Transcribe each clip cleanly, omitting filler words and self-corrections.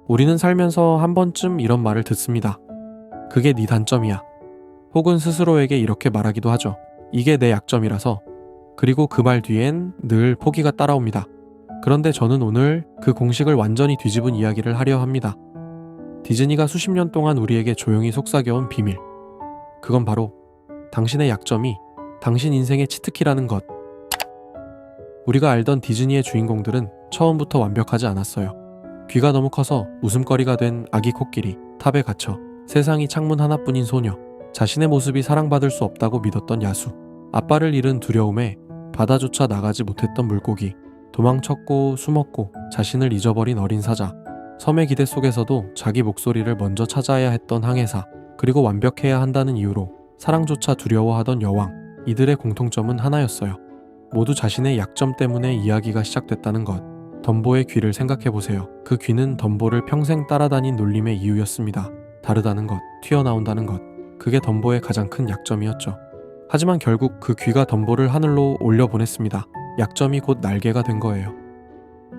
우리는 살면서 한 번쯤 이런 말을 듣습니다. 그게 네 단점이야. 혹은 스스로에게 이렇게 말하기도 하죠. 이게 내 약점이라서. 그리고 그 말 뒤엔 늘 포기가 따라옵니다. 그런데 저는 오늘 그 공식을 완전히 뒤집은 이야기를 하려 합니다. 디즈니가 수십 년 동안 우리에게 조용히 속삭여온 비밀. 그건 바로 당신의 약점이 당신 인생의 치트키라는 것. 우리가 알던 디즈니의 주인공들은 처음부터 완벽하지 않았어요. 귀가 너무 커서 웃음거리가 된 아기 코끼리, 탑에 갇혀 세상이 창문 하나뿐인 소녀, 자신의 모습이 사랑받을 수 없다고 믿었던 야수, 아빠를 잃은 두려움에 바다조차 나가지 못했던 물고기, 도망쳤고 숨었고 자신을 잊어버린 어린 사자, 섬의 기대 속에서도 자기 목소리를 먼저 찾아야 했던 항해사, 그리고 완벽해야 한다는 이유로 사랑조차 두려워하던 여왕. 이들의 공통점은 하나였어요. 모두 자신의 약점 때문에 이야기가 시작됐다는 것. 덤보의 귀를 생각해보세요. 그 귀는 덤보를 평생 따라다닌 놀림의 이유였습니다. 다르다는 것, 튀어나온다는 것. 그게 덤보의 가장 큰 약점이었죠. 하지만 결국 그 귀가 덤보를 하늘로 올려보냈습니다. 약점이 곧 날개가 된 거예요.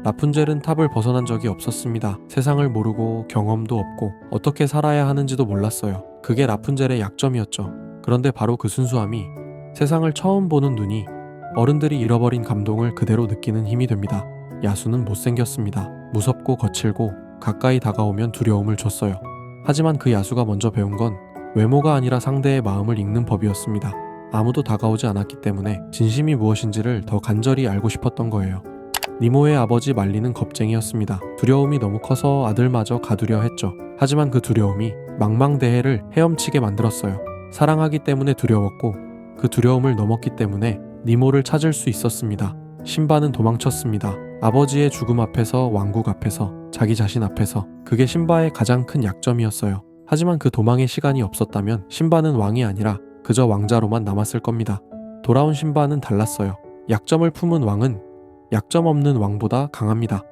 라푼젤은 탑을 벗어난 적이 없었습니다. 세상을 모르고 경험도 없고 어떻게 살아야 하는지도 몰랐어요. 그게 라푼젤의 약점이었죠. 그런데 바로 그 순수함이 세상을 처음 보는 눈이 어른들이 잃어버린 감동을 그대로 느끼는 힘이 됩니다. 야수는 못생겼습니다. 무섭고 거칠고 가까이 다가오면 두려움을 줬어요. 하지만 그 야수가 먼저 배운 건 외모가 아니라 상대의 마음을 읽는 법이었습니다. 아무도 다가오지 않았기 때문에 진심이 무엇인지를 더 간절히 알고 싶었던 거예요. 니모의 아버지 말리는 겁쟁이였습니다. 두려움이 너무 커서 아들마저 가두려 했죠. 하지만 그 두려움이 망망대해를 헤엄치게 만들었어요. 사랑하기 때문에 두려웠고 그 두려움을 넘었기 때문에 니모를 찾을 수 있었습니다. 신바는 도망쳤습니다. 아버지의 죽음 앞에서, 왕국 앞에서, 자기 자신 앞에서. 그게 신바의 가장 큰 약점이었어요. 하지만 그 도망의 시간이 없었다면 신바는 왕이 아니라 그저 왕자로만 남았을 겁니다. 돌아온 신바는 달랐어요. 약점을 품은 왕은 약점 없는 왕보다 강합니다.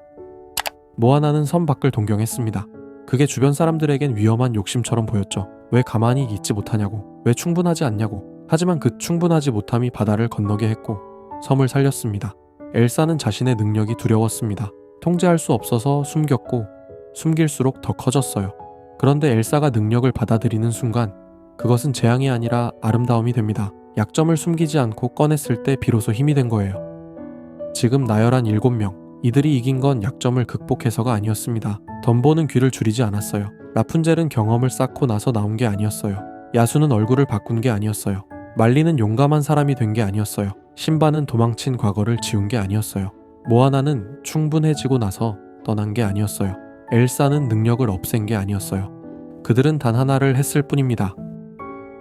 모아나는 섬 밖을 동경했습니다. 그게 주변 사람들에겐 위험한 욕심처럼 보였죠. 왜 가만히 있지 못하냐고, 왜 충분하지 않냐고. 하지만 그 충분하지 못함이 바다를 건너게 했고 섬을 살렸습니다. 엘사는 자신의 능력이 두려웠습니다. 통제할 수 없어서 숨겼고 숨길수록 더 커졌어요. 그런데 엘사가 능력을 받아들이는 순간 그것은 재앙이 아니라 아름다움이 됩니다. 약점을 숨기지 않고 꺼냈을 때 비로소 힘이 된 거예요. 지금 나열한 7명, 이들이 이긴 건 약점을 극복해서가 아니었습니다. 덤보는 귀를 줄이지 않았어요. 라푼젤은 경험을 쌓고 나서 나온 게 아니었어요. 야수는 얼굴을 바꾼 게 아니었어요. 말리는 용감한 사람이 된 게 아니었어요. 신바는 도망친 과거를 지운 게 아니었어요. 모아나는 충분해지고 나서 떠난 게 아니었어요. 엘사는 능력을 없앤 게 아니었어요. 그들은 단 하나를 했을 뿐입니다.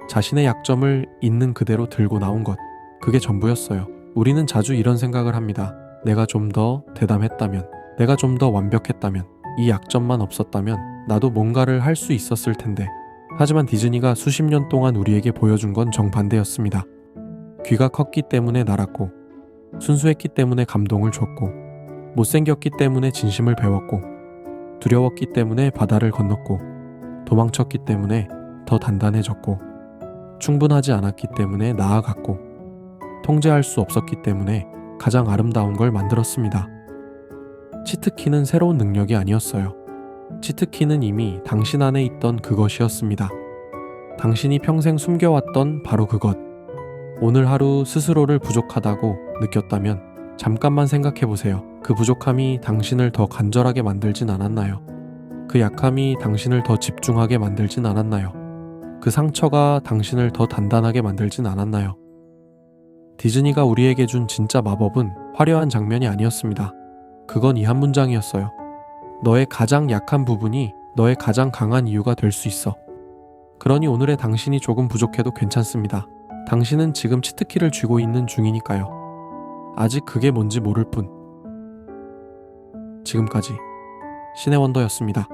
자신의 약점을 있는 그대로 들고 나온 것. 그게 전부였어요. 우리는 자주 이런 생각을 합니다. 내가 좀 더 대담했다면, 내가 좀 더 완벽했다면, 이 약점만 없었다면 나도 뭔가를 할 수 있었을 텐데. 하지만 디즈니가 수십 년 동안 우리에게 보여준 건 정반대였습니다. 귀가 컸기 때문에 날았고, 순수했기 때문에 감동을 줬고, 못생겼기 때문에 진심을 배웠고, 두려웠기 때문에 바다를 건넜고, 도망쳤기 때문에 더 단단해졌고, 충분하지 않았기 때문에 나아갔고, 통제할 수 없었기 때문에 가장 아름다운 걸 만들었습니다. 치트키는 새로운 능력이 아니었어요. 치트키는 이미 당신 안에 있던 그것이었습니다. 당신이 평생 숨겨왔던 바로 그것. 오늘 하루 스스로를 부족하다고 느꼈다면 잠깐만 생각해보세요. 그 부족함이 당신을 더 간절하게 만들진 않았나요? 그 약함이 당신을 더 집중하게 만들진 않았나요? 그 상처가 당신을 더 단단하게 만들진 않았나요? 디즈니가 우리에게 준 진짜 마법은 화려한 장면이 아니었습니다. 그건 이 한 문장이었어요. 너의 가장 약한 부분이 너의 가장 강한 이유가 될 수 있어. 그러니 오늘의 당신이 조금 부족해도 괜찮습니다. 당신은 지금 치트키를 쥐고 있는 중이니까요. 아직 그게 뭔지 모를 뿐. 지금까지 신의 원더였습니다.